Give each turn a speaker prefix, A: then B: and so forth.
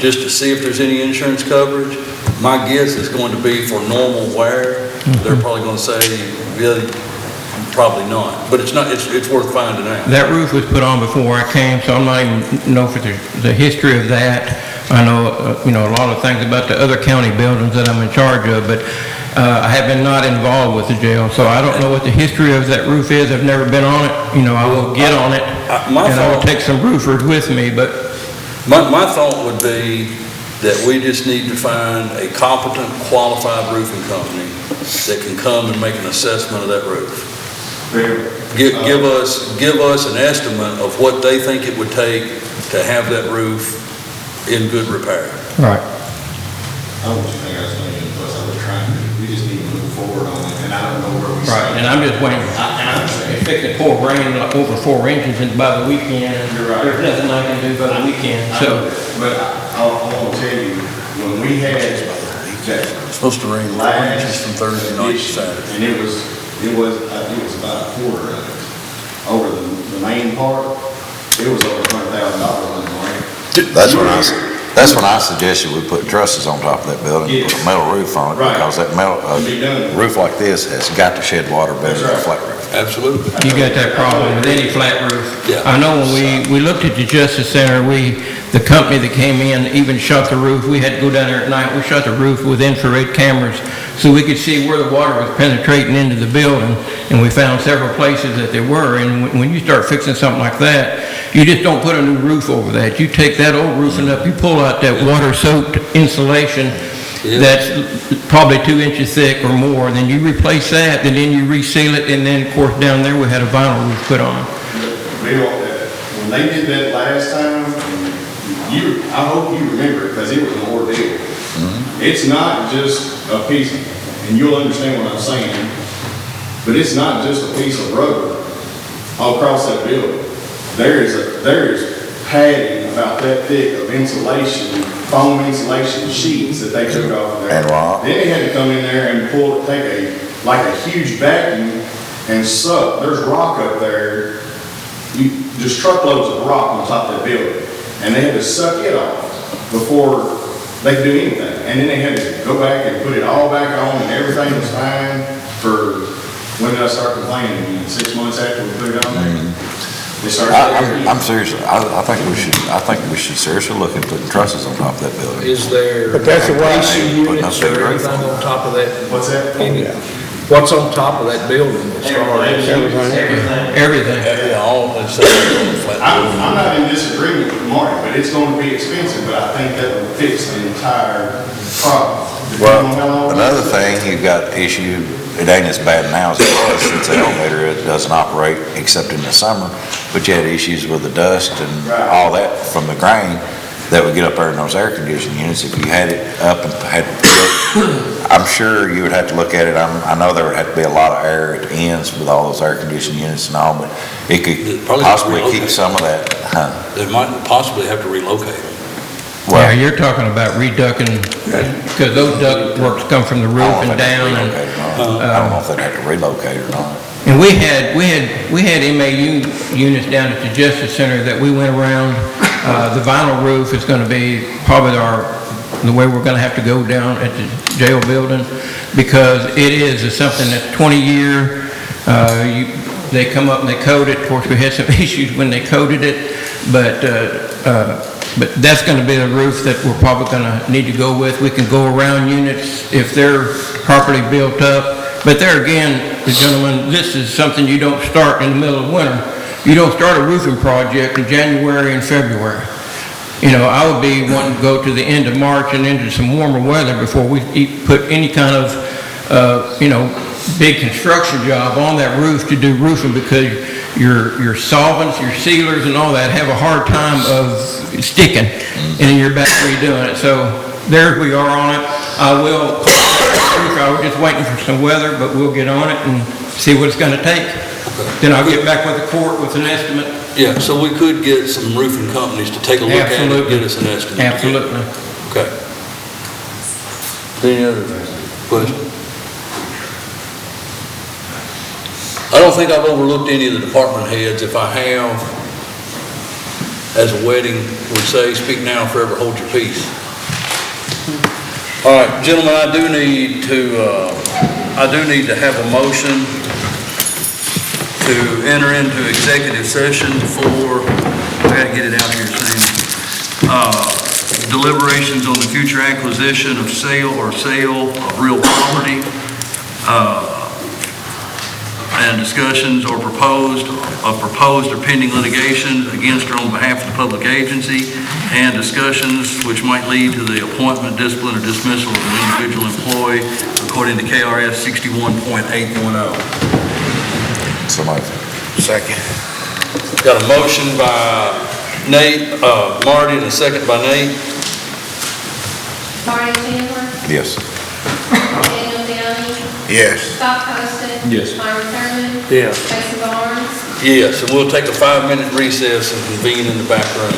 A: just to see if there's any insurance coverage. My guess is going to be for normal wear. They're probably going to say, really, probably not. But it's not. It's worth finding out.
B: That roof was put on before I came, so I'm not even know for the history of that. I know, a lot of things about the other county buildings that I'm in charge of, but I have been not involved with the jail, so I don't know what the history of that roof is. I've never been on it. I will get on it, and I will take some roofers with me, but...
A: My thought would be that we just need to find a competent, qualified roofing company that can come and make an assessment of that roof. Give us an estimate of what they think it would take to have that roof in good repair.
B: Right.
C: I don't think that's going to be plus I was trying to. We just need to move forward on it, and I don't know where we
B: Right, and I'm just waiting. It's fixing to pour rain over 4 inches by the weekend, and there's nothing I can do by the weekend. So,
C: but I want to tell you, when we had that,
A: It's supposed to rain 4 inches from Thursday night to Saturday.
C: and it was about a quarter of it. Over the main part, it was over $100,000 on the rain.
D: That's when I suggested we put trusses on top of that building, put a metal roof on it,
C: Right.
D: because that metal, roof like this has got to shed water better than a flat roof.
A: Absolutely.
B: you got that problem with any flat roof.
A: Yeah.
B: I know when we looked at the Justice Center, the company that came in even shut the roof. We had to go down there at night. We shut the roof with infrared cameras so we could see where the water was penetrating into the building, and we found several places that there were. And when you start fixing something like that, you just don't put a new roof over that. You take that old roofing up, you pull out that water-soaked insulation that's probably 2 inches thick or more, then you replace that, and then you reseal it, and then, of course, down there we had a vinyl roof put on.
C: Bill, when they did that last time, I hope you remember it, because it was an ordeal. It's not just a piece, and you'll understand what I'm saying, but it's not just a piece of rubber all across that building. There is padding about that thick of insulation, foam insulation sheets that they took off of there.
D: And rock.
C: Then they had to come in there and take a huge vacuum and suck. There's rock up there, just truckloads of rock on top of that building. And they had to suck it off before they could do anything. And then they had to go back and put it all back on, and everything was fine for, when did I start complaining again? 6 months after we put it on there? They started.
D: I'm serious. I think we should seriously look at putting trusses on top of that building.
E: Is there
F: But that's a way-
E: AC
D: Putting up
E: units
D: that
E: or
D: roof
E: anything on top of that?
C: What's that?
E: What's on top of that building as far as?
B: Everything.
C: I'm not in disagreement with Marty, but it's going to be expensive, but I think that will fix the entire problem. Depending on how long-
D: Another thing, you've got issue, it ain't as bad now as it was since the elevator, it doesn't operate except in the summer, but you had issues with the dust and all that from the grain that would get up there in those air conditioning units. If you had it up and had it, I'm sure you would have to look at it. I know there would have to be a lot of air at the ends with all those air conditioning units and all, but it could
A: Probably
D: possibly
A: relocate.
D: keep some of that,
A: They might possibly have to relocate them.
B: Yeah, you're talking about reducting, because those duct works come from the roof and down, and
D: I don't know if they'd have to relocate or not.
B: And we had MAU units down at the Justice Center that we went around. The vinyl roof is going to be probably the way we're going to have to go down at the jail building, because it is something that's 20-year. They come up and they coat it. Of course, we had some issues when they coated it, but that's going to be the roof that we're probably going to need to go with. We can go around units if they're properly built up. But there again, gentlemen, this is something you don't start in the middle of winter. You don't start a roofing project in January and February. I would be wanting to go to the end of March and into some warmer weather before we put any kind of, big construction job on that roof to do roofing, because your solvents, your sealers and all that have a hard time of sticking, and you're back redoing it. So there we are on it. I was just waiting for some weather, but we'll get on it and see what it's going to take. Then I'll get back with the court with an estimate.
A: Yeah, so we could get some roofing companies to take a look at it and get us an estimate.
B: Absolutely.
A: Okay. Any other questions? I don't think I've overlooked any of the department heads. If I have, as a wedding would say, speak now and forever hold your peace. All right, gentlemen, I do need to have a motion to enter into executive session for, I gotta get it out here soon. Deliberations on the future acquisition of sale of real property, and discussions or proposed or pending litigation against or on behalf of the public agency, and discussions which might lead to the appointment, discipline, or dismissal of an individual employee according to KRS 61.810.
D: Somebody.
E: Second.
A: Got a motion by Nate, Marty, and a second by Nate.
F: Marty Chandler,
D: Yes.
F: Daniel Downey,
E: Yes.
F: Scott Poston.
C: Yes.
F: Myron Thurman.
E: Yes.
F: Jason Barnes.
A: Yes, and we'll take a 5-minute recess and convene in the back room.